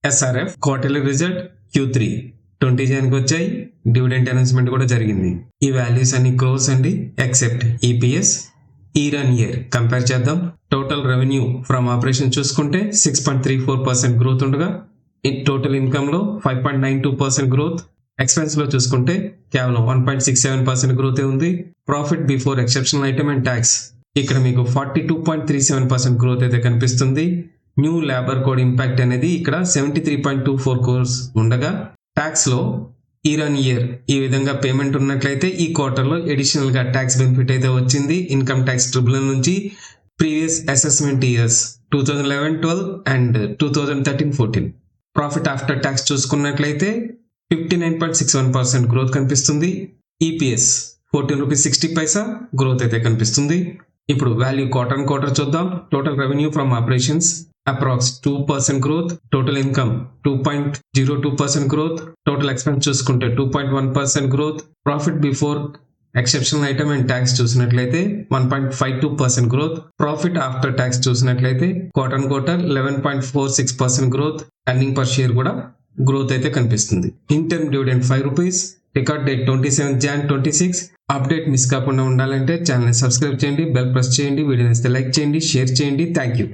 SRF quarterly result Q3 20 Janaki వచ్చాయి. Dividend announcement కూడా జరిగింది. ఈ వాల్యూస్ అన్ని క్రోర్స్ అండి except EPS. Year on year compare చేద్దాం. టోటల్ రెవెన్యూ ఫ్రమ్ ఆపరేషన్ చూసుకుంటే 6.34% గ్రోత్ ఉండగా టోటల్ ఇన్కమ్ లో 5.92% గ్రోత్. ఎక్స్పెన్స్ లో చూసుకుంటే కేవలం 1.67% గ్రోత్ ఉంది. Profit before exceptional item and tax ఇక్కడ మీకు 42.37% గ్రోత్ అయితే కనిపిస్తుంది. న్యూ లేబర్ కోడ్ ఇంపాక్ట్ అనేది ఇక్కడ 73.24 crores ఉండగా ట్యాక్స్ లో ఇయర్ ఆన్ ఇయర్ ఈ విధంగా పేమెంట్ ఉన్నట్లయితే ఈ క్వార్టర్ లో అడిషనల్ గా ట్యాక్స్ బెనిఫిట్ అయితే వచ్చింది ఇన్కమ్ ట్యాక్స్ ట్రిబ్యునల్ నుంచి. Previous assessment years 2011-12 and 2013-14. Profit after tax చూసుకున్నట్లయితే 59.61% గ్రోత్ కనిపిస్తుంది. EPS 14 రూపీస్ 60 పైసా గ్రోత్ అయితే కనిపిస్తుంది. ఇప్పుడు వాల్యూ క్వార్టర్ చూద్దాం. Total revenue from operations approx 2% growth. Total income 2.02% growth. Total expense చూసుకుంటే 2.1% growth. Profit before exceptional item and tax చూసినట్లయితే 1.52% growth. Profit after tax చూసినట్లయితే quarter 11.46% growth. Earning per share కూడా growth అయితే కనిపిస్తుంది. Interim dividend 5 rupees. Record date 27 Jan 26. Update miss కాకుండా ఉండాలంటే channel subscribe చేయండి, bell press చేయండి, వీడియో నచ్చితే లైక్ చేయండి, షేర్ చేయండి. Thank you.